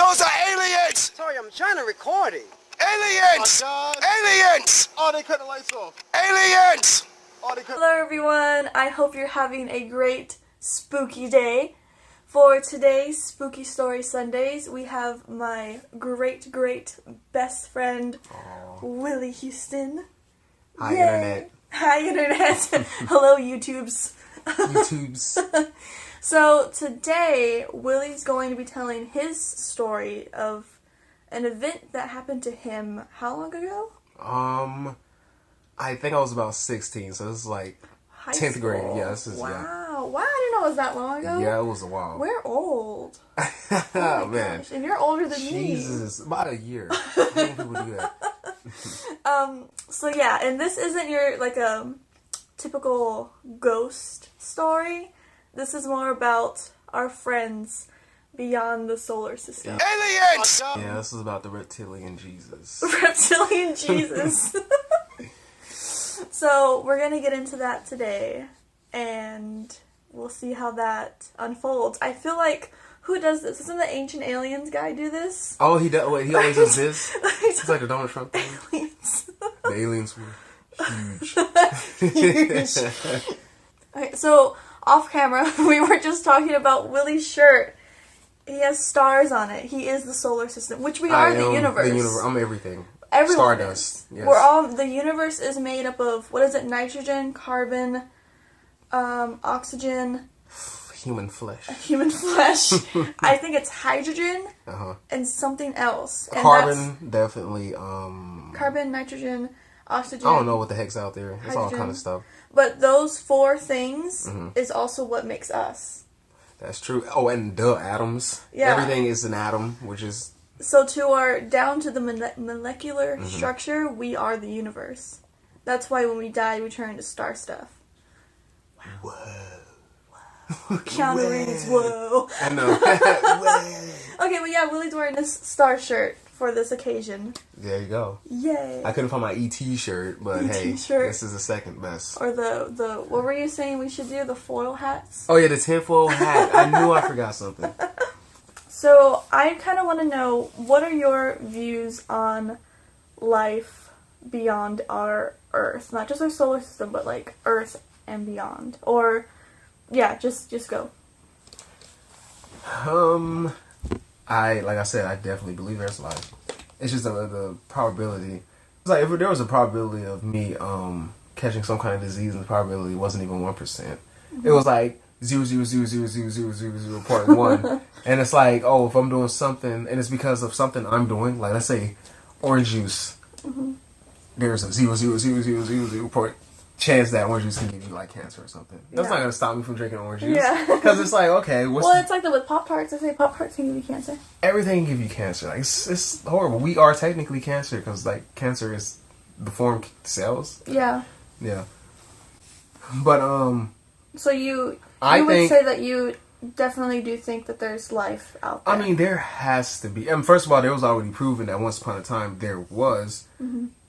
Those are aliens! Sorry, I'm trying to record it. Aliens! Oh, God. Aliens! Oh, they cut the lights off. Aliens! Oh, they cut. Hello everyone, I hope you're having a great spooky day. For today's Spooky Story Sundays, we have my great best friend, Willie Houston. Hi, Yay. Internet. Hi Internet. Hello YouTubes. YouTubes. So today, Willie's going to be telling his story of an event that happened to him how long ago? I think I was about 16, so this is like High 10th school. grade. Yeah, this is, wow. yeah. Wow, I didn't know it was that long ago. Yeah, it was a while. We're old. Oh, Oh my man. gosh. And you're older than me. Jesus, about a year. How many people do that? So yeah, and this isn't your, like, a typical ghost story. This is more about our friends beyond the solar system. Aliens! Yeah, this is about the reptilian Jesus. Reptilian Jesus. So we're gonna get into that today, and we'll see how that unfolds. I feel like, who does this? Doesn't the Ancient Aliens guy do this? Oh, he does. Wait, he always does this. It's like the Donald Trump thing. Aliens. The aliens were huge. Huge. Okay, so off camera, we were just talking about Willie's shirt. He has stars on it. He is the solar system, which we are the universe. I'm everything. Everyone Stardust. is. Yes. We're all, the universe is made up of, what is it, nitrogen, carbon, oxygen, Human flesh. human flesh. I think it's hydrogen and something else. And Carbon, definitely. carbon, nitrogen, oxygen. I don't know what the heck's out there. It's all Hydrogen. kind of stuff. But those four things is also what makes us. That's true. Oh, and the atoms. Yeah. Everything is an atom, which is... So down to the molecular structure, we are the universe. That's why when we die, we turn into star stuff. Whoa. Keanu Reeves, whoa. I know. Okay, but yeah, Willie's wearing this star shirt for this occasion. There you go. Yay. I couldn't find my ET shirt, but hey, shirt. this is the second best. Or the what were you saying we should do? The foil hats? Oh yeah, the tinfoil hat. I knew I forgot something. So I kind of want to know, what are your views on life beyond our Earth? Not just our solar system, but like Earth and beyond. Or, yeah, just go. Like I said, I definitely believe there's life. It's just the probability. It's like if there was a probability of me catching some kind of disease, and the probability wasn't even 1%. It was like 0.0000000.1, and it's like, oh, if I'm doing something, and it's because of something I'm doing, like let's say orange juice, there's a 0.00000 point chance that orange juice can give you like cancer or something. That's not gonna stop me from drinking orange juice. Yeah, because it's like, okay, it's like with Pop-Tarts. I say Pop-Tarts can give you cancer. Everything can give you cancer. Like it's horrible. We are technically cancer because like cancer is deformed cells. Yeah. Yeah. But So you I would think, say that you definitely do think that there's life out there. I mean, there has to be. And first of all, there was already proven that once upon a time there was,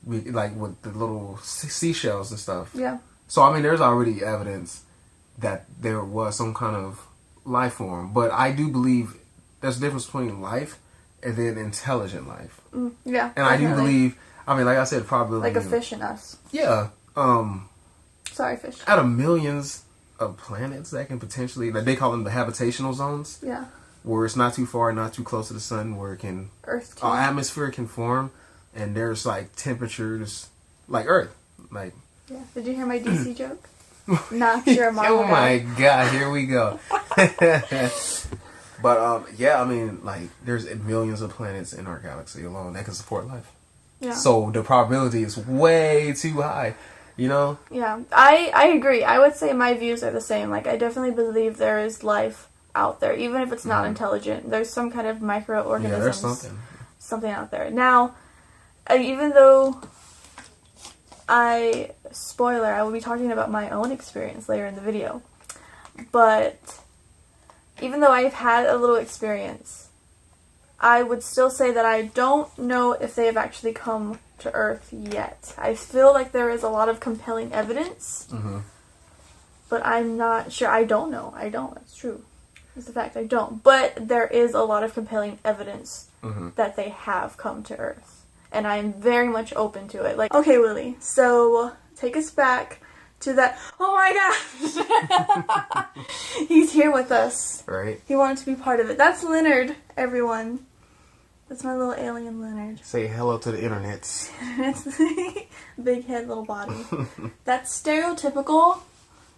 like with the little seashells and stuff. Yeah. So I mean, there's already evidence that there was some kind of life form. But I do believe there's a difference between life and then intelligent life. Yeah. And definitely. I do believe. I mean, like I said, probably like a fish in us. Yeah. Sorry, fish. Out of millions of planets that can potentially, like they call them the habitational zones. Yeah. Where it's not too far, not too close to the sun, where it can, Earth our atmosphere can form, and there's like temperatures like Earth, like. Yeah. Did you hear my DC joke? Nah, you're a Marvel Oh my God! Here we go. But yeah, I mean, like there's millions of planets in our galaxy alone that can support life. Yeah. So the probability is way too high. You know? Yeah, I agree. I would say my views are the same. Like, I definitely believe there is life out there, even if it's not intelligent. There's some kind of microorganisms. Yeah, there's something. Something out there. Now, even though I will be talking about my own experience later in the video. But even though I've had a little experience, I would still say that I don't know if they have actually come to Earth yet. I feel like there is a lot of compelling evidence, but I'm not sure. I don't know. It's true. It's a fact, I don't. But there is a lot of compelling evidence Mm-hmm. that they have come to Earth. And I'm very much open to it. Like, okay, Willie, so take us back to that. Oh my gosh! He's here with us. Right. He wanted to be part of it. That's Leonard, everyone. That's my little alien Leonard. Say hello to the internets. Big head, little body. That's stereotypical.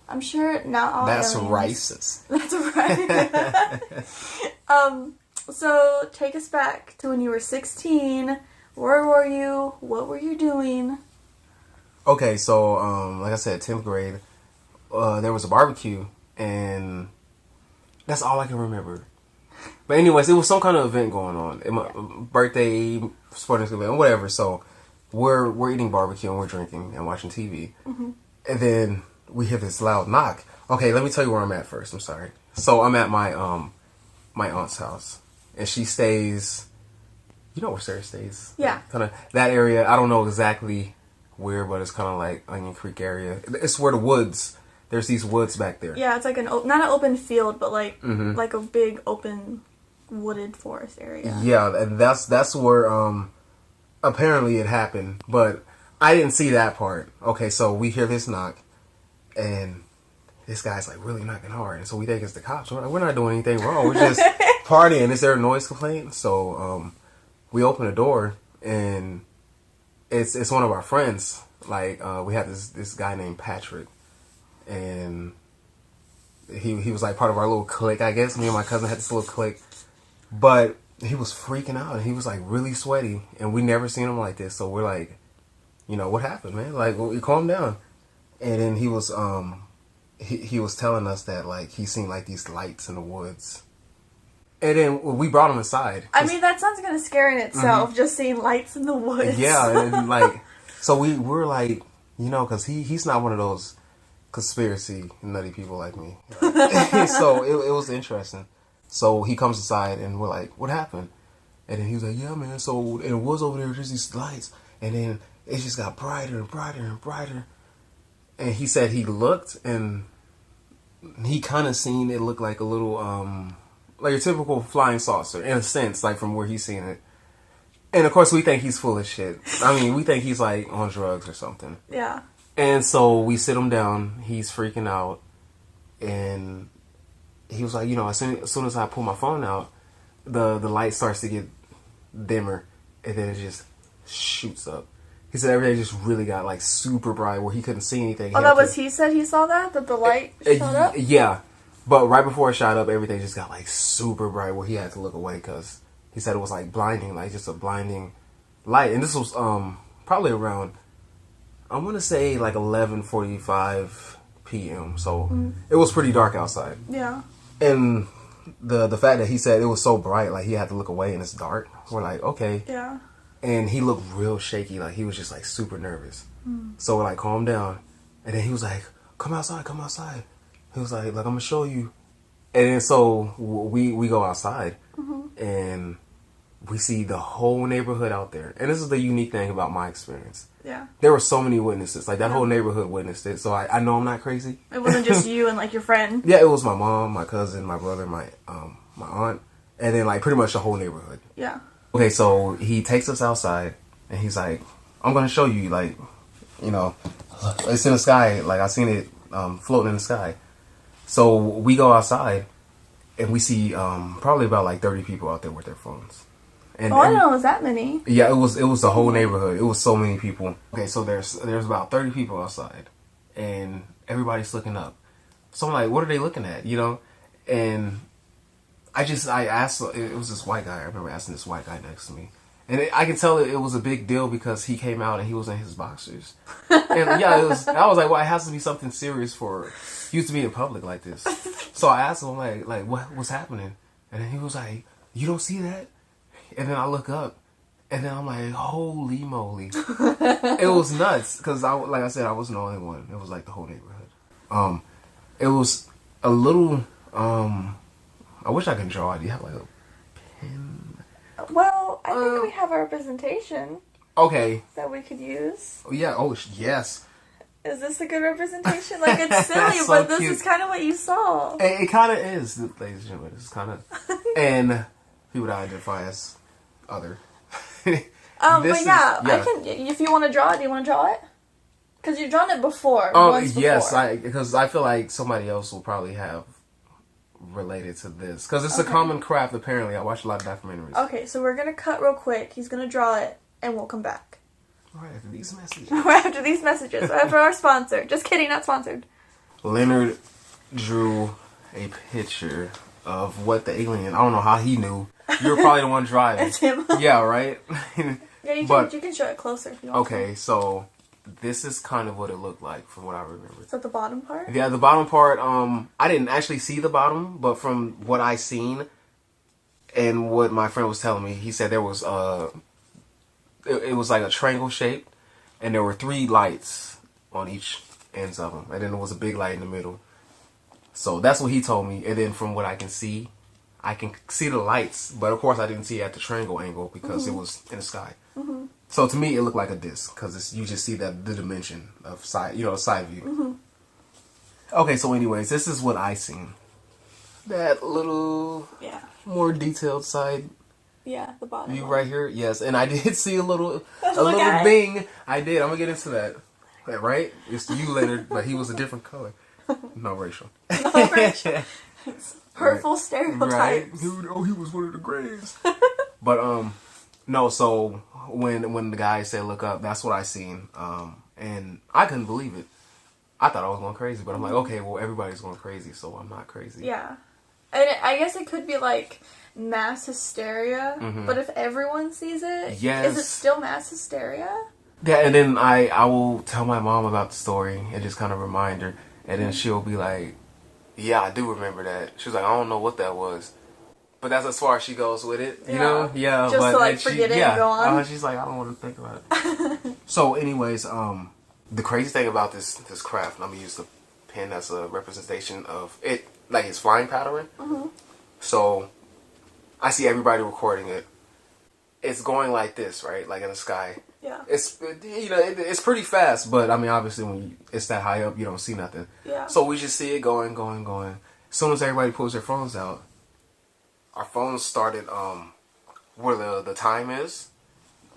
I'm sure not all That's aliens. racist. That's right. So take us back to when you were 16. Where were you? What were you doing? Okay, so like I said, 10th grade, there was a barbecue, and that's all I can remember. But anyways, it was some kind of event going on. My birthday, sporting event, whatever. So we're eating barbecue and we're drinking and watching TV, and then we hear this loud knock. Okay, let me tell you where I'm at first. I'm sorry. So I'm at my aunt's house, and she stays. You know where Sarah stays? Yeah. Kind of that area. I don't know exactly where, but it's kind of like Onion Creek area. It's where the woods. There's these woods back there. Yeah, it's like not an open field, but like a big open wooded forest area. Yeah, and that's where apparently it happened, but I didn't see that part. Okay, so we hear this knock, and this guy's like really knocking hard, and so we think it's the cops. We're like, we're not doing anything wrong. We're just partying. Is there a noise complaint? So we open the door, and it's one of our friends. Like we had this guy named Patrick, and he was like part of our little clique, I guess. Me and my cousin had this little clique, but he was freaking out, and he was like really sweaty, and we never seen him like this. So we're like, you know, what happened, man? Like, well, calm down. And then he was he was telling us that like he seen like these lights in the woods. And then we brought him inside. I mean, that sounds kind of scary in itself, just seeing lights in the woods. Yeah, and like, so we're like, you know, because he's not one of those conspiracy nutty people like me. So it was interesting. So he comes inside, and we're like, what happened? And then he was like, yeah, man, so in the woods over there, there's these lights. And then it just got brighter and brighter and brighter. And he said he looked, and he kind of seen it look like a little, like a typical flying saucer, in a sense, like from where he's seen it. And of course, we think he's full of shit. I mean, we think he's like on drugs or something. Yeah. And so we sit him down. He's freaking out. And he was like, you know, as soon as I pull my phone out, the light starts to get dimmer. And then it just shoots up. He said everything just really got like super bright where he couldn't see anything. He said he saw that the light shot up? Yeah. But right before it shot up, everything just got like super bright where he had to look away because he said it was like blinding, like just a blinding light. And this was probably around, I want to say like 11:45 p.m. So it was pretty dark outside. Yeah. And the fact that he said it was so bright, like he had to look away and it's dark. We're like, okay. Yeah. And he looked real shaky, like he was just like super nervous. So we're like, calm down. And then he was like, come outside, come outside. He was like, I'm gonna show you. And then so we go outside, and we see the whole neighborhood out there. And this is the unique thing about my experience. Yeah. There were so many witnesses. Like that whole neighborhood witnessed it. So I know I'm not crazy. It wasn't just you and like your friend. Yeah, it was my mom, my cousin, my brother, my aunt, and then like pretty much the whole neighborhood. Yeah. Okay, so he takes us outside, and he's like, I'm going to show you, like, you know, it's in the sky. Like, I seen it floating in the sky. So we go outside, and we see probably about, like, 30 people out there with their phones. And I didn't know it was that many. Yeah, it was the whole neighborhood. It was so many people. Okay, so there's about 30 people outside, and everybody's looking up. So I'm like, what are they looking at, you know? And I asked, it was this white guy. I remember asking this white guy next to me. And I can tell it was a big deal because he came out and he was in his boxers. And yeah, I was like, well, it has to be something serious for you to be in public like this. So I asked him, like what's happening? And then he was like, you don't see that? And then I look up, and then I'm like, holy moly. It was nuts because, like I said, I wasn't the only one. It was like the whole neighborhood. It was a little... I wish I could draw it. Do you have like a pen? Well, I think we have a representation. Okay. That we could use. Oh yeah. Oh yes. Is this a good representation? Like, it's silly, So but this cute. is kind of what you saw. It kind of is, ladies and gentlemen. It's kind of, and people that identify as other. But yeah, I can. If you want to draw it, do you want to draw it? Because you've drawn it before. Oh once yes, before. because I feel like somebody else will probably have related to this because it's a common craft. Apparently, I watched a lot of documentaries. Okay, so we're gonna cut real quick. He's gonna draw it, and we'll come back. Right after these messages. After these messages, after our sponsor. Just kidding, not sponsored. Leonard drew a picture of what the alien. I don't know how he knew. You were probably the one driving. It's him. Yeah, right. Yeah, you can show it closer if you want. Okay, so this is kind of what it looked like from what I remember. Is that the bottom part? Yeah, the bottom part. I didn't actually see the bottom, but from what I seen and what my friend was telling me, he said there was it was like a triangle shape, and there were 3 lights on each ends of them, and then there was a big light in the middle. So that's what he told me, and then from what I can see the lights, but of course I didn't see it at the triangle angle because it was in the sky. Mm-hmm. So to me, it looked like a disc because you just see the dimension of side view. Mm-hmm. Okay, so anyways, this is what I seen. That little more detailed side. Yeah, the bottom. You right here, yes, and I did see a little at bing. I did. I'm gonna get into that. Right? It's you, Leonard, but he was a different color. No racial. No racial. Hurtful stereotypes. Right? He was one of the grays. But no. So when the guy said look up, that's what I seen. And I couldn't believe it. I thought I was going crazy, but I'm like, okay, well everybody's going crazy, so I'm not crazy. Yeah, and I guess it could be like mass hysteria, but if everyone sees it, is it still mass hysteria? Yeah, and then I will tell my mom about the story and just kind of remind her, and then she'll be like, yeah, I do remember that. She was like, I don't know what that was. But that's as far as she goes with it, you know? Yeah, just but to like forget it and go on. She's like, I don't want to think about it. So anyways, the crazy thing about this craft, and I'm going to use the pen as a representation of it, like it's flying pattern. So I see everybody recording it. It's going like this, right? Like in the sky. Yeah. It's pretty fast, but I mean, obviously when it's that high up, you don't see nothing. Yeah. So we just see it going. As soon as everybody pulls their phones out, our phones started, where the time is,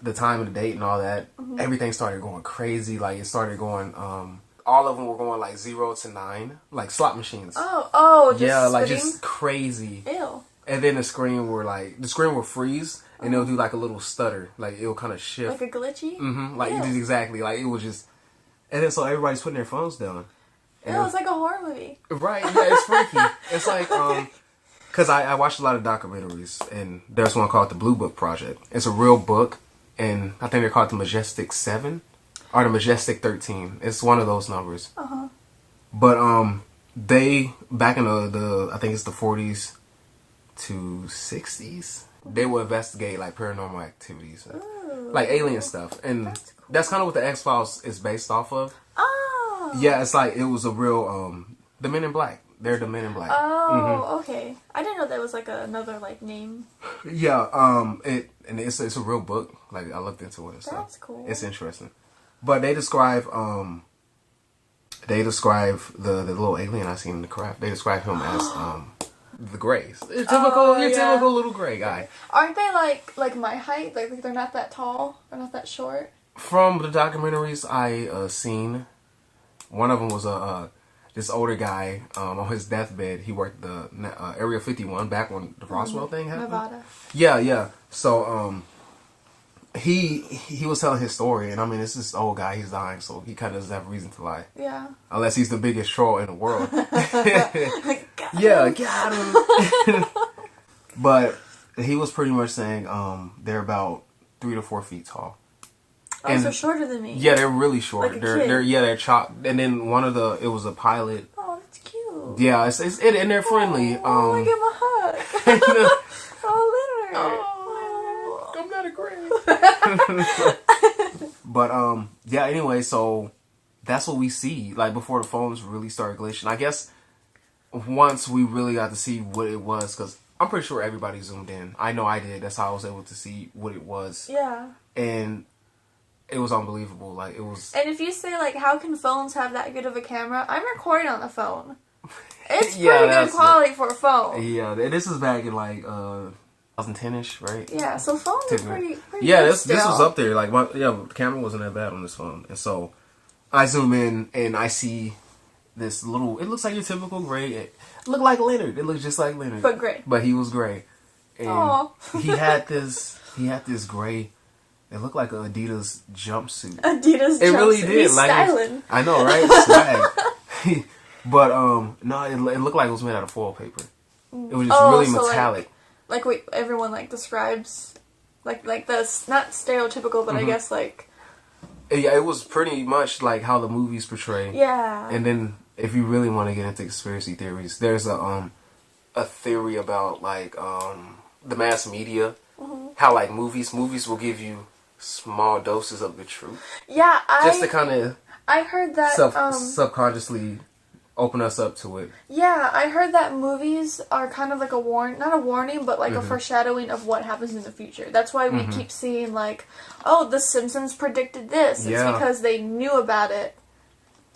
the time and the date and all that, everything started going crazy. Like it started going, all of them were going like 0 to 9, like slot machines. Oh, yeah, like spinning? just crazy. Ew. And then the screen will freeze, and it'll do like a little stutter, like it'll kind of shift, like a glitchy. Like Ew. it did exactly, like it was just, and then so everybody's putting their phones down. Ew, it's like a horror movie. Right? Yeah, it's freaky. It's like because I watched a lot of documentaries, and there's one called the Blue Book Project. It's a real book, and I think they're called the Majestic 7 or the Majestic 13. It's one of those numbers. But they back in the I think it's the 40s to 60s, they will investigate like paranormal activities, like alien stuff, and that's kind of what the X-Files is based off of. Oh. Yeah, it's like it was a real the Men in Black. They're the Men in Black. Oh, okay. I didn't know that was like another like name. Yeah, it's a real book. Like I looked into it. So that's cool. It's interesting. But they describe the little alien I seen in the craft. They describe him as the Greys. Your typical little gray guy. Aren't they like my height? Like they're not that tall. They're not that short. From the documentaries I seen, one of them was this older guy on his deathbed. He worked the Area 51 back when the Roswell thing happened. Nevada. Yeah. So he was telling his story, and I mean, it's this old guy. He's dying, so he kind of doesn't have a reason to lie. Yeah. Unless he's the biggest troll in the world. Yeah, got him. But he was pretty much saying they're about 3 to 4 feet tall. Oh, and so shorter than me. Yeah, they're really short. Like they're chopped. And then it was a pilot. Oh, that's cute. Yeah, and they're friendly. I give him a hug. Oh, Leonard. Oh, I'm not a gray. But yeah. Anyway, so that's what we see. Like before the phones really started glitching. I guess once we really got to see what it was, because I'm pretty sure everybody zoomed in. I know I did. That's how I was able to see what it was. Yeah. And it was unbelievable. Like, it was... And if you say, like, how can phones have that good of a camera? I'm recording on the phone. It's Yeah, pretty good quality for a phone. Yeah, this is back in, like, 2010-ish, right? Yeah, so phones are pretty yeah, good this still. was up there. Like, the camera wasn't that bad on this phone. And so, I zoom in, and I see this little... It looks like your typical gray... It looked like Leonard. It looked just like Leonard. But gray. But he was gray. And Aww. he had this gray... It looked like an Adidas jumpsuit. Adidas jumpsuit. It really did. He's like, styling. I know, right? Swag. But, no, it looked like it was made out of foil paper. It was just really metallic. Like what everyone, like, describes... Like the... Not stereotypical, but I guess, like... Yeah, it was pretty much like how the movies portray. Yeah. And then, if you really want to get into conspiracy theories, there's a theory about, like, the mass media. How, like, movies will give you small doses of the truth. Yeah, just to kind of... I heard that... subconsciously open us up to it. Yeah, I heard that movies are kind of like a not a warning, but like a foreshadowing of what happens in the future. That's why we keep seeing, like, oh, The Simpsons predicted this. It's because they knew about it,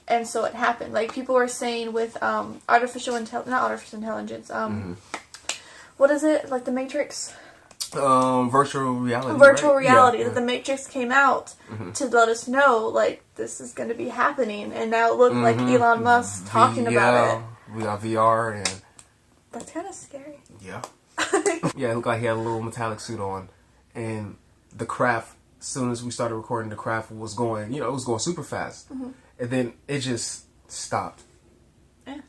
and so it happened. Like, people were saying with not artificial intelligence, what is it? Like, The Matrix? Virtual reality. Virtual right? reality. Yeah. That The Matrix came out to let us know, like, this is going to be happening. And now it looked like Elon Musk talking about it. We got VR and... That's kind of scary. Yeah. Yeah, it looked like he had a little metallic suit on. And the craft, as soon as we started recording, the craft was going, it was going super fast. And then it just stopped. Yeah.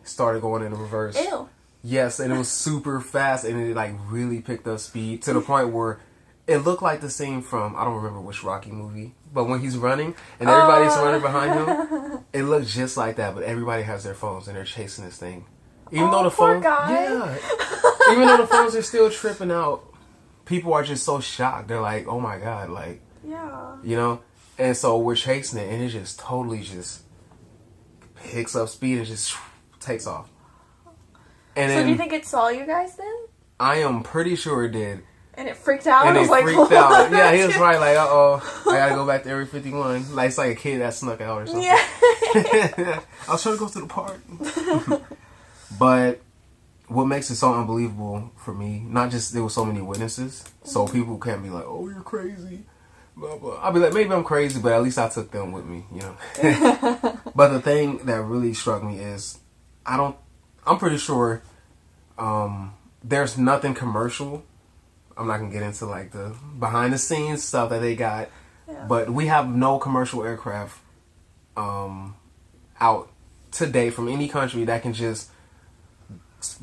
Started going in reverse. Ew. Yes, and it was super fast, and it, like, really picked up speed to the point where it looked like the scene from, I don't remember which Rocky movie, but when he's running and everybody's running behind him, it looked just like that, but everybody has their phones and they're chasing this thing. Even though the poor guy. Yeah. Even though the phones are still tripping out, people are just so shocked. They're like, oh my God, like, yeah. And so we're chasing it, and it just totally just picks up speed and just takes off. And so do you think it saw you guys then? I am pretty sure it did. And it freaked out? And it it was freaked like, out. Yeah, he was probably like, uh-oh, I gotta go back to Area 51. Like, it's like a kid that snuck out or something. Yeah. I was trying to go to the park. But what makes it so unbelievable for me, not just there were so many witnesses, so people can't be like, oh, you're crazy. Blah, blah. I'll be like, maybe I'm crazy, but at least I took them with me, But the thing that really struck me is, I'm pretty sure there's nothing commercial. I'm not going to get into, like, the behind the scenes stuff that they got. Yeah. But we have no commercial aircraft out today from any country that can just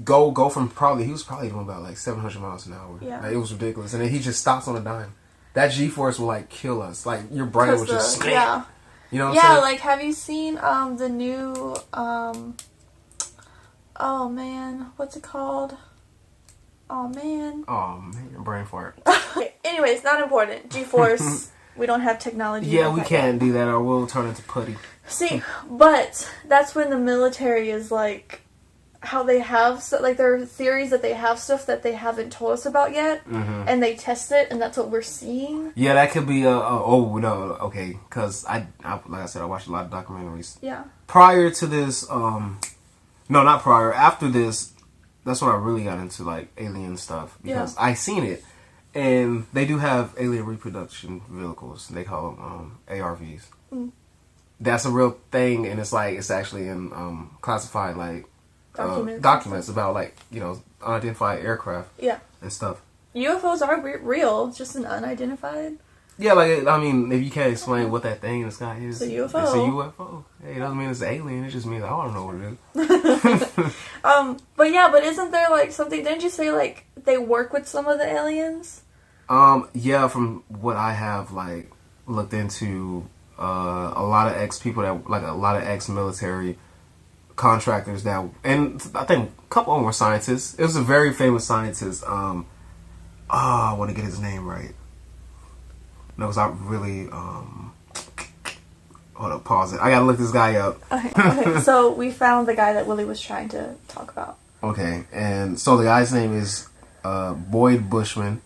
go from he was probably doing about, like, 700 miles an hour. Yeah. Like, it was ridiculous. And then he just stops on a dime. That G-force will, like, kill us. Like, your brain would just snap. Yeah. You know what I'm saying? Like, have you seen the new, oh man, what's it called? Oh man, brain fart. Okay, anyways, not important. G-force, we don't have technology. Yeah, we can't do that or we'll turn into putty. See, but that's when the military is like, how they have, like, there are theories that they have stuff that they haven't told us about yet, and they test it, and that's what we're seeing. Yeah, that could be okay, because I like I said, I watched a lot of documentaries. Yeah. Prior to this, no, not prior, after this, that's when I really got into, like, alien stuff, because I seen it, and they do have alien reproduction vehicles. They call them ARVs. That's a real thing, and it's like, it's actually in classified, like, documents about, like, unidentified aircraft and stuff. UFOs are real, it's just an unidentified. Yeah, like, I mean, if you can't explain what that thing in the sky is, it's a UFO. It's a UFO. Hey, it doesn't mean it's an alien, it just means, I don't know what it is. But isn't there, like, something, didn't you say, like, they work with some of the aliens? Yeah, from what I have, like, looked into, a lot of ex-people that, like, a lot of ex-military contractors that, and I think a couple of them were scientists. It was a very famous scientist. I want to get his name right. No, because I really, hold up, pause it. I gotta look this guy up. Okay. So we found the guy that Willie was trying to talk about. Okay, and so the guy's name is Boyd Bushman.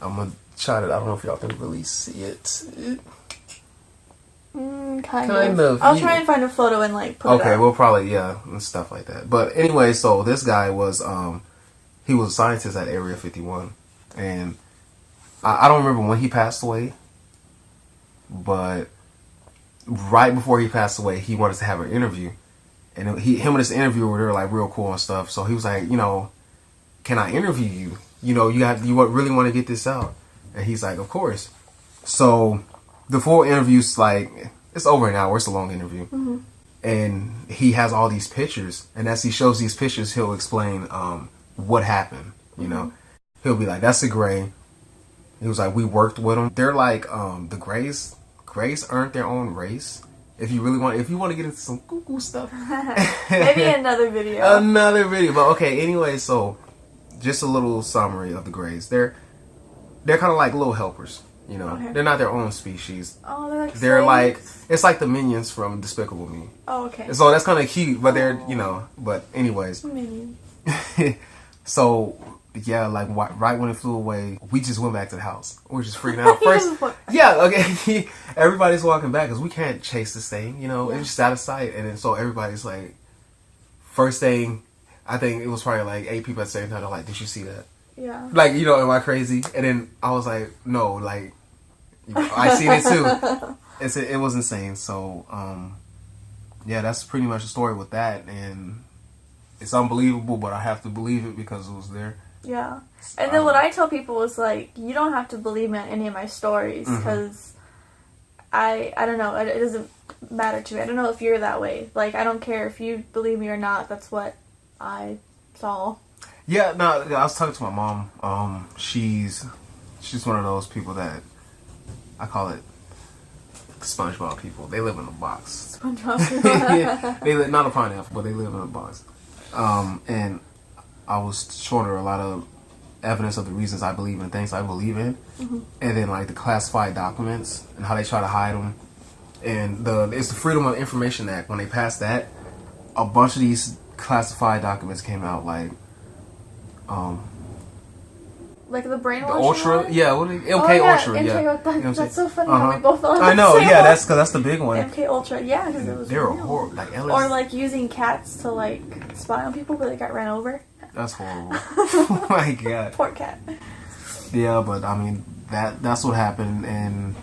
I'm gonna try to, I don't know if y'all can really see it. Kind of. I'll try and find a photo and like put it Okay, up. we'll probably and stuff like that. But anyway, so this guy was he was a scientist at Area 51, and I don't remember when he passed away, but right before he passed away, he wanted to have an interview, and him and this interviewer, they were like real cool and stuff. So he was like, can I interview you? You really want to get this out? And he's like, of course. So the full interview's like, it's over an hour. It's a long interview. Mm-hmm. And he has all these pictures. And as he shows these pictures, he'll explain what happened. He'll be like, that's a gray. He was like, we worked with them. They're like, the grays aren't their own race. If you want to get into some cuckoo stuff. Maybe another video. But okay, anyway, so just a little summary of the grays. They're kind of like little helpers. Okay. They're not their own species. Oh, they're like they're slaves? like it's like the minions from Despicable Me. Oh, okay. So that's kind of cute, but they're But anyways, Minions. So yeah, like right when it flew away, we just went back to the house. We were just freaking out first. Yeah, okay. Everybody's walking back because we can't chase this thing. It's just out of sight, and then so everybody's like, first thing, I think it was probably like 8 people at the same time. They're like, "Did you see that?" Yeah. Like, am I crazy? And then I was like, no, like, I seen it too. It was insane. So, yeah, that's pretty much the story with that. And it's unbelievable, but I have to believe it because it was there. Yeah. And then what I tell people is like, you don't have to believe me on any of my stories because I don't know. It doesn't matter to me. I don't know if you're that way. Like, I don't care if you believe me or not. That's what I saw. Yeah, no, I was talking to my mom. She's one of those people that I call it SpongeBob people. They live in a box. SpongeBob people. Yeah, they live, not a pineapple, but they live in a box. And I was showing her a lot of evidence of the reasons I believe in things I believe in, and then like the classified documents and how they try to hide them. And it's the Freedom of Information Act. When they passed that, a bunch of these classified documents came out, like the brainwashing the Ultra, one? yeah, MK Ultra, yeah. That's so funny how we both all I know, yeah, that's the big one. MK Ultra, yeah, because it was They were real. horrible, like LS. Or like using cats to like spy on people, but they got ran over. That's horrible. Oh my god. Poor cat. Yeah, but I mean that's what happened, and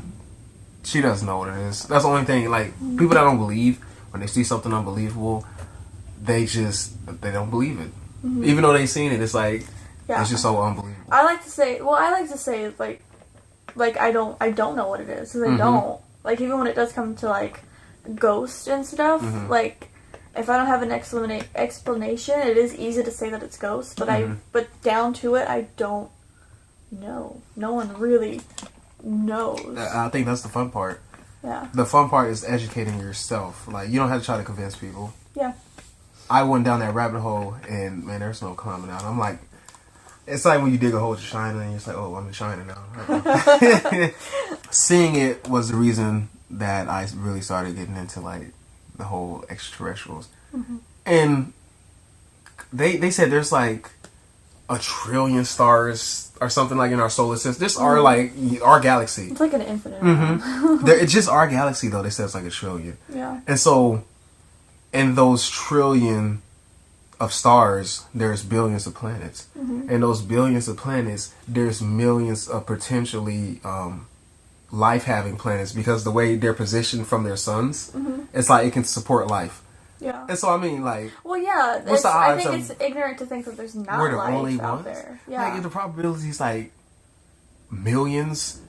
she doesn't know what it is. That's the only thing. Like people that don't believe, when they see something unbelievable, they don't believe it. Even though they seen it, it's like it's just so unbelievable. I like to say like I don't know what it is because I don't. Like even when it does come to like ghosts and stuff, like if I don't have an explanation, it is easy to say that it's ghosts. But but down to it, I don't know. No one really knows. I think that's the fun part. Yeah. The fun part is educating yourself. Like you don't have to try to convince people. Yeah. I went down that rabbit hole, and man, there's no coming out. I'm like, it's like when you dig a hole to China, and you're just like, oh, I'm in China now. Seeing it was the reason that I really started getting into like the whole extraterrestrials, and they said there's like 1 trillion stars or something like in our solar system. This are like our galaxy. It's like an infinite. It's just our galaxy though. They said it's like 1 trillion. Yeah. And so, in those trillion of stars, there's billions of planets. And those billions of planets, there's millions of potentially life-having planets because the way they're positioned from their suns, it's like it can support life. Yeah. And so, I mean, like... Well, yeah. What's the I odds think of it's ignorant to think that there's not we're the life only out ones? there. Yeah. Like, the probability is like millions.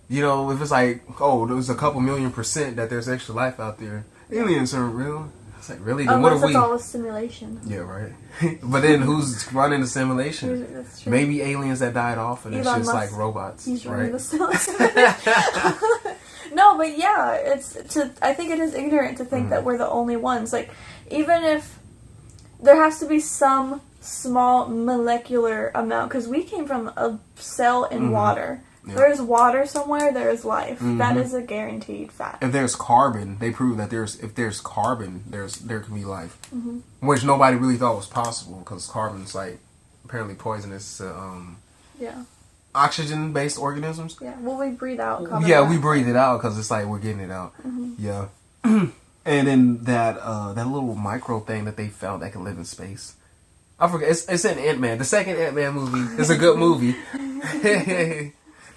If it's like, oh, there's a couple million% that there's extra life out there. Aliens aren't real. It's like, really? Then what are Unless we? it's all a simulation. Yeah, right. But then who's running the simulation? That's true. Maybe aliens that died off and Elon it's just Musk, like robots. He's right? running the simulation. No, but yeah, I think it is ignorant to think that we're the only ones. Like, even if there has to be some small molecular amount, because we came from a cell in water. Yeah. There is water somewhere, there is life. That is a guaranteed fact. If there's carbon, they prove that if there's carbon, there can be life, which nobody really thought was possible because carbon's like apparently poisonous to yeah. oxygen-based organisms. Yeah, well, we breathe out carbon Yeah, we dioxide. breathe it out because it's like we're getting it out. Yeah. And then that little micro thing that they found that can live in space. I forget. It's in Ant-Man. The second Ant-Man movie is a good movie.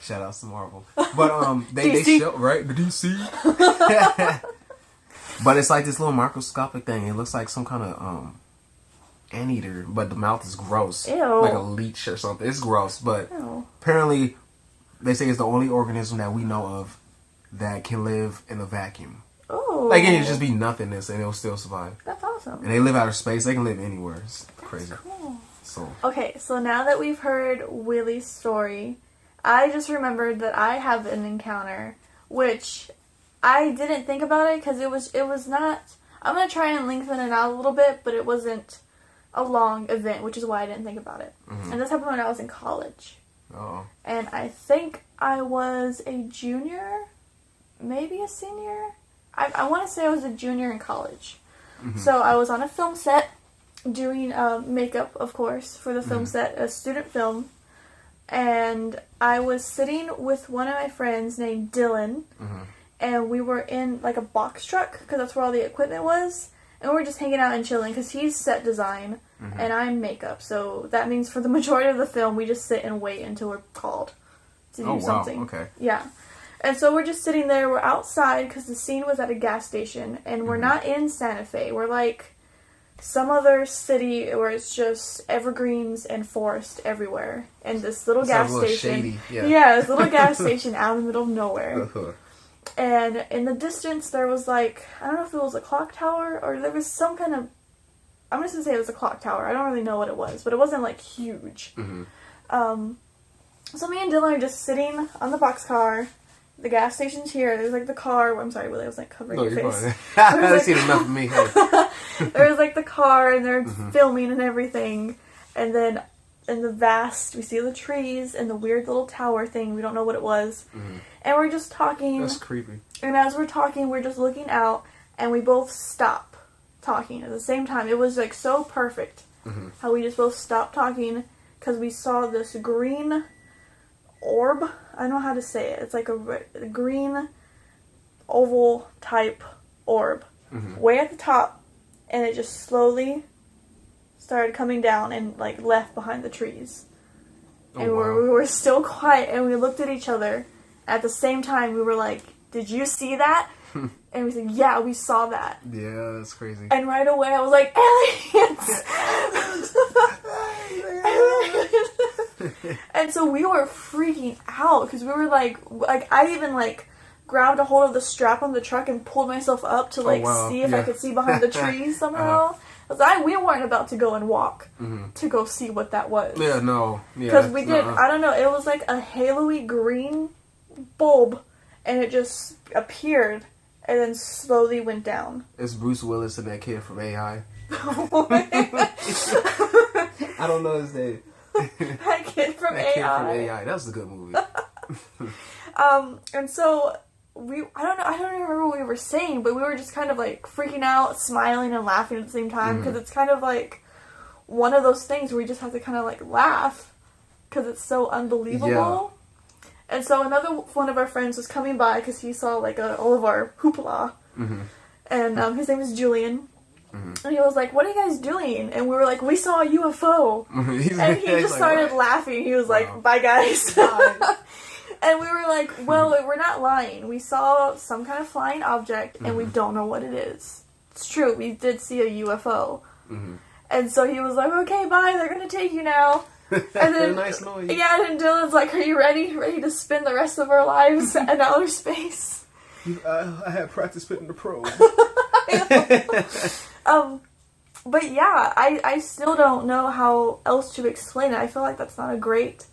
Shout out to Marvel. But they show right the DC. But it's like this little microscopic thing. It looks like some kind of anteater, but the mouth is gross. Ew. Like a leech or something. It's gross, but Ew. apparently they say it's the only organism that we know of that can live in a vacuum. Oh. Like it could just be nothingness and it'll still survive. That's awesome. And they live out of space. They can live anywhere. It's crazy. Cool. So Okay, so now that we've heard Willie's story, I just remembered that I have an encounter, which I didn't think about it because it was not. I'm gonna try and lengthen it out a little bit, but it wasn't a long event, which is why I didn't think about it. And this happened when I was in college, and I think I was a junior, maybe a senior. I want to say I was a junior in college. So I was on a film set doing makeup, of course, for the film set, a student film. And I was sitting with one of my friends named Dylan. And we were in like a box truck because that's where all the equipment was. And we were just hanging out and chilling because he's set design and I'm makeup. So that means for the majority of the film, we just sit and wait until we're called to do something. Okay. Yeah. And so we're just sitting there. We're outside because the scene was at a gas station. And we're not in Santa Fe. We're like some other city where it's just evergreens and forest everywhere. And this little gas station. Shady. Yeah, this little gas station out in the middle of nowhere. And in the distance, there was like, I don't know if it was a clock tower or there was some kind of, I'm just going to say it was a clock tower. I don't really know what it was, but it wasn't like huge. So me and Dylan are just sitting on the boxcar. The gas station's here. There's like the car. I'm sorry, Willie, I was like covering your face. That's seen enough of me. There was like the car and they're filming and everything. And then in the vast, we see the trees and the weird little tower thing. We don't know what it was. And we're just talking. That's creepy. And as we're talking, we're just looking out, and we both stop talking at the same time. It was like so perfect how we just both stopped talking because we saw this green orb. I don't know how to say it. It's like a green oval type orb way at the top, and it just slowly started coming down and like left behind the trees. And we were still quiet, and we looked at each other. At the same time, we were like, "Did you see that?" And we said, "Yeah, we saw that." Yeah, that's crazy. And right away, I was like, "Aliens!" And so we were freaking out because we were like I even like grabbed a hold of the strap on the truck and pulled myself up to like see if I could see behind the trees somehow. We weren't about to go and walk to go see what that was. Yeah, no. Because we did, I don't know, it was like a halo-y green bulb, and it just appeared, and then slowly went down. It's Bruce Willis and that kid from AI. I don't know his name. That kid from That AI. kid from AI. That was a good movie. And so I don't even remember what we were saying, but we were just kind of like freaking out, smiling and laughing at the same time, because it's kind of like one of those things where we just have to kind of like laugh because it's so unbelievable. Yeah. And so another one of our friends was coming by because he saw like all of our hoopla, and his name is Julian. And he was like, "What are you guys doing?" And we were like, "We saw a UFO." And he just started laughing. He was like, "Bye, guys." And we were like, "Well, we're not lying. We saw some kind of flying object, and we don't know what it is. It's true. We did see a UFO." And so he was like, "Okay, bye. They're gonna take you now." And then, nice noise. Yeah, and then Dylan's like, "Are you ready? Ready to spend the rest of our lives in outer space?" I had practice fitting the probe. But yeah, I still don't know how else to explain it. I feel like that's not a great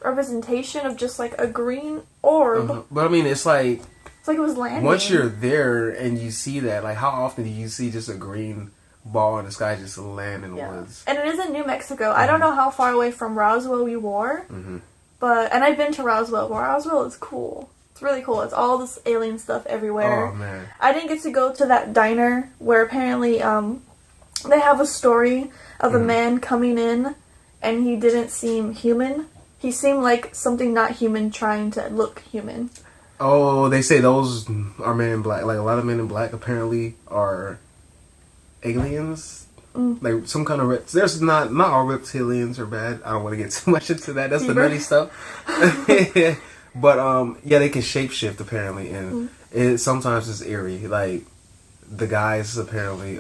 representation of just like a green orb. But I mean, it's like it was landing. Once you're there and you see that, like, how often do you see just a green ball in the sky just land in the woods? And it is in New Mexico. I don't know how far away from Roswell we were, and I've been to Roswell. But Roswell is cool. It's really cool. It's all this alien stuff everywhere. Oh, man. I didn't get to go to that diner where apparently they have a story of a man coming in and he didn't seem human. He seemed like something not human trying to look human. Oh, they say those are men in black. Like, a lot of men in black apparently are aliens. Like, some kind of... There's not all reptilians are bad. I don't want to get too much into that. That's the nerdy stuff. But, yeah, they can shapeshift, apparently. And it sometimes it's eerie. Like, the guys, apparently,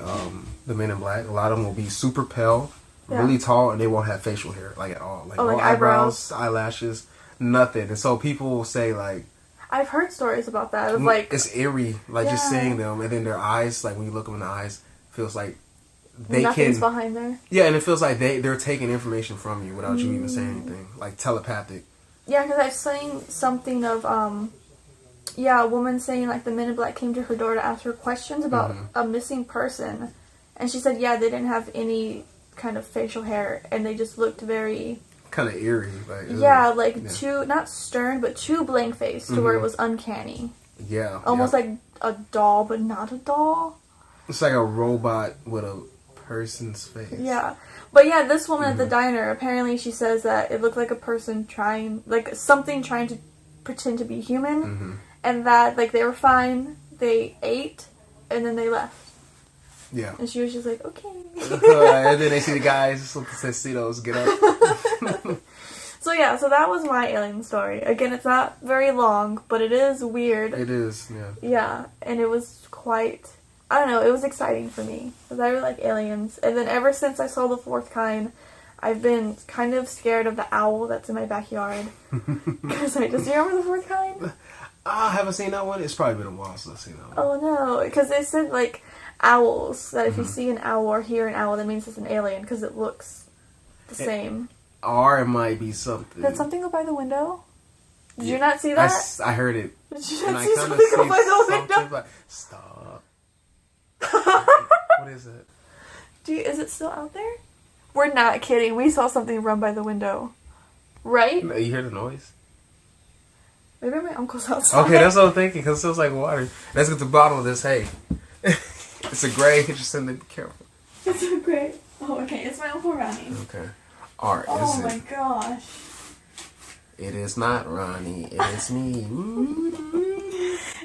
the men in black, a lot of them will be super pale, really tall, and they won't have facial hair, like, at all. Like, no eyebrows, eyelashes, nothing. And so people will say, like... I've heard stories about that. Of like, it's eerie, like, just seeing them. And then their eyes, like, when you look them in the eyes, feels like nothing's behind there. Yeah, and it feels like they're taking information from you without you even saying anything. Like, telepathic. Yeah, because I've seen something of, a woman saying, like, the men in black came to her door to ask her questions about a missing person. And she said, yeah, they didn't have any kind of facial hair, and they just looked very... kind of eerie. Like, too, not stern, but too blank-faced to where it was uncanny. Yeah. Almost like a doll, but not a doll. It's like a robot with a person's face. Yeah. But yeah, this woman at the diner, apparently she says that it looked like a person trying to pretend to be human, and that, like, they were fine, they ate, and then they left. Yeah. And she was just like, okay. And then they see the guys just with the tuxedos get up. So that was my alien story. Again, it's not very long, but it is weird. It is, yeah. Yeah, and it was quite... I don't know, it was exciting for me, because I really like aliens. And then ever since I saw the fourth kind, I've been kind of scared of the owl that's in my backyard. Because do you remember the fourth kind? I haven't seen that one. It's probably been a while since I've seen that one. Oh no, because they said, like, owls, that if you see an owl or hear an owl, that means it's an alien, because it looks the same. Or it might be something. Did something go by the window? Did you not see that? I heard it. Did you not see something go by the window? Like, stop. What is it? Is it still out there? We're not kidding. We saw something run by the window. Right? You hear the noise? Maybe my uncle's outside. Okay, that's what I'm thinking, because it feels like water. Let's get to the bottom of this. Hey. It's a gray. Just in the... Be careful. It's a gray. Oh, okay. It's my Uncle Ronnie. Okay. Alright, oh my gosh. It is not Ronnie. It is me.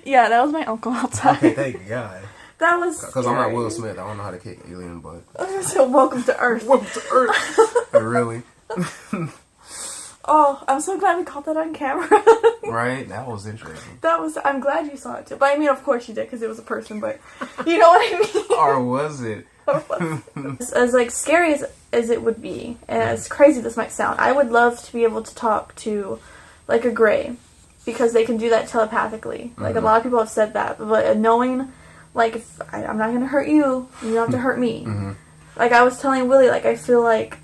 Yeah, that was my uncle outside. Okay, thank God. That was because I'm not Will Smith. I don't know how to kick alien butt. So welcome to Earth. Welcome to Earth. Really? Oh, I'm so glad we caught that on camera. Right? That was interesting. I'm glad you saw it too. But I mean, of course you did, because it was a person, but you know what I mean? Or was it? As like scary as it would be, and as crazy this might sound, I would love to be able to talk to like a gray, because they can do that telepathically. Like a lot of people have said that, but knowing like if I'm not gonna hurt you, you don't have to hurt me. Like I was telling Willie, like I feel like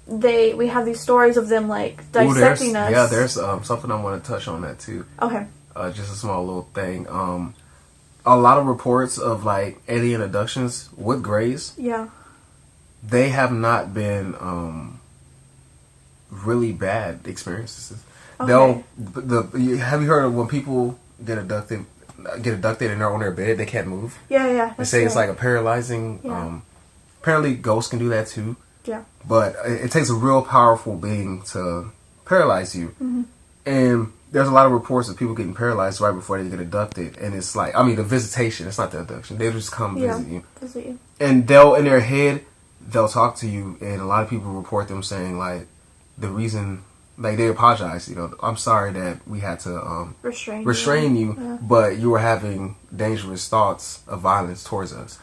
we have these stories of them like dissecting us. Yeah, there's something I want to touch on that too. Okay. Just a small little thing. A lot of reports of like alien abductions with grays. Yeah. They have not been really bad experiences. Okay. Have you heard of when people get abducted and they're on their bed, they can't move? Yeah. They say it's like a paralyzing. Yeah. Apparently, ghosts can do that too. Yeah. But it takes a real powerful being to paralyze you, and there's a lot of reports of people getting paralyzed right before they get abducted, and it's like, I mean, the visitation, it's not the abduction. They just come visit you. And in their head, they'll talk to you, and a lot of people report them saying, like, the reason, like, they apologize, I'm sorry that we had to restrain you, but you were having dangerous thoughts of violence towards us.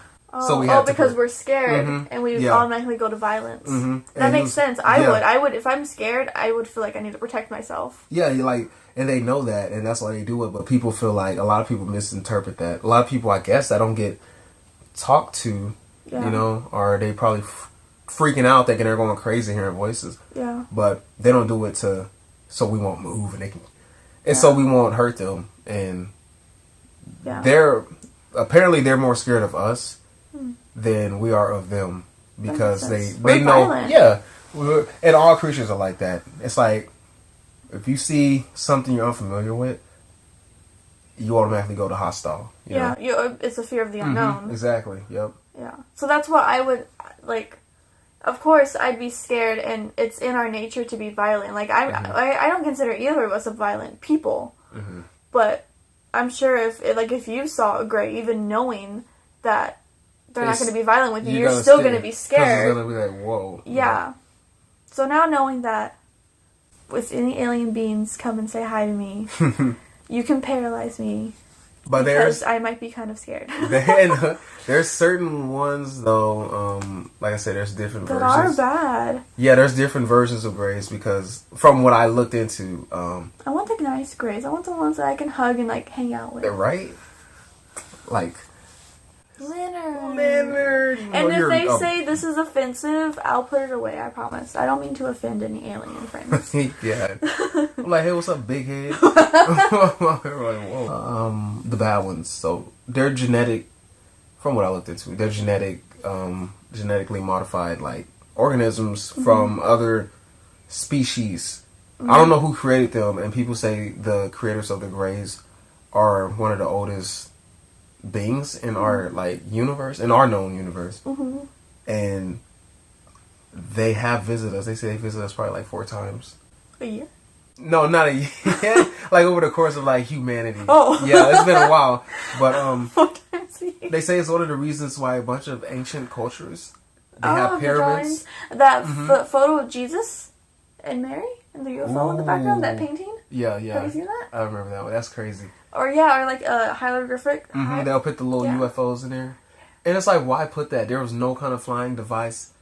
So because we're scared, and we automatically go to violence. That makes sense. I would, if I'm scared, I would feel like I need to protect myself. Yeah, and they know that, and that's why they do it. But people feel like a lot of people misinterpret that. A lot of people, I guess, that don't get talked to, or they probably freaking out, thinking they're going crazy hearing voices. Yeah. But they don't do it so we won't move, and so we won't hurt them. And apparently they're more scared of us than we are of them, because they know violent. And all creatures are like that. It's like if you see something you're unfamiliar with, you automatically go to hostile. You know? It's a fear of the unknown. Exactly. Yep. Yeah. So that's what I would like. of course I'd be scared, and it's in our nature to be violent. Like, I don't consider either of us a violent people. Mm-hmm. But I'm sure if you saw a gray, even knowing that they're not going to be violent with you, you're still going to be scared. It's going to be like, whoa. Yeah. So now knowing that if any alien beings come and say hi to me, you can paralyze me. But because I might be kind of scared. There's certain ones, though, like I said, there's different that versions. That are bad. Yeah, there's different versions of grays because from what I looked into... I want the nice grays. I want the ones that I can hug and, like, hang out with. Right? Like... Leonard. And if they say this is offensive, I'll put it away, I promise. I don't mean to offend any alien friends. Yeah. I'm like, hey, what's up, big head? Like, whoa. The bad ones. So they're genetic, from what I looked into, they're genetically modified, like, organisms from other species. I don't know who created them, and people say the creators of the Greys are one of the oldest beings in our universe, in our known universe, and they have visited us. They say they visit us probably 4 times a year. No, not a year. Like over the course of humanity. Oh, yeah, it's been a while. But they say it's one of the reasons why a bunch of ancient cultures they have pyramids. That photo of Jesus and Mary and the UFO in the background. That painting. Yeah. Have you seen that? I remember that one. That's crazy. Or hieroglyphic. They'll put the little UFOs in there. And it's like, why put that? There was no kind of flying device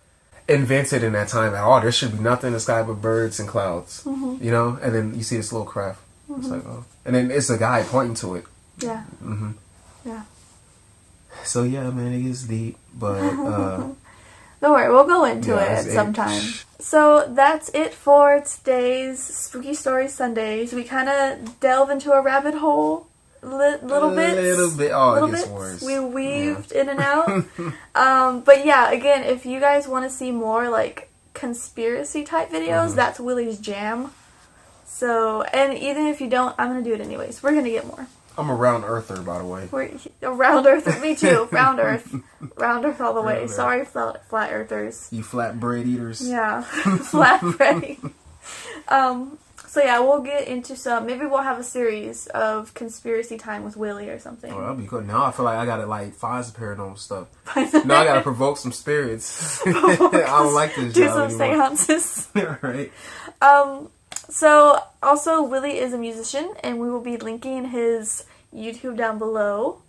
invented in that time at all. There should be nothing in the sky but birds and clouds. You know? And then you see this little craft. It's like, oh. And then it's a guy pointing to it. Yeah. Yeah. So, yeah, man, it gets deep. But, don't worry, we'll go into it at some time. So that's it for today's Spooky Story Sundays. We kind of delve into a rabbit hole little bit. Oh, it gets worse. We weaved in and out. But yeah, again, if you guys want to see more conspiracy type videos, that's Willie's jam. So, and even if you don't, I'm going to do it anyways. We're going to get more. I'm a round earther, by the way. We're a round earther. Me too. Round earth. Round earth all the way. Sorry, flat earthers. You flat bread eaters. Yeah. Flat bread. So yeah, we'll get into maybe we'll have a series of conspiracy time with Willie or something. Oh, that'd be good. Now I feel like I gotta find some paranormal stuff. Now I gotta provoke some spirits. I don't like this Do job some anymore. seances. Right. So, also, Willie is a musician, and we will be linking his YouTube down below.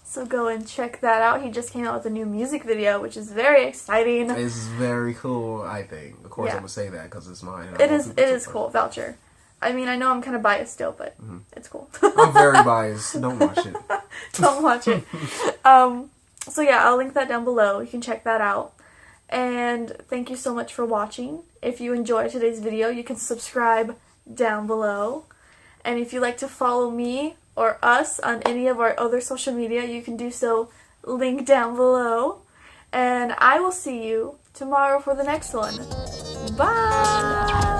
So go and check that out. He just came out with a new music video, which is very exciting. It's very cool, I think. Of course, I'm going to say that because it's mine. It is cool. Voucher. I mean, I know I'm kind of biased still, but it's cool. I'm very biased. Don't watch it. Don't watch it. So yeah, I'll link that down below. You can check that out. And thank you so much for watching. If you enjoyed today's video, you can subscribe down below. And if you'd like to follow me or us on any of our other social media, you can do so, link down below. And I will see you tomorrow for the next one. Bye!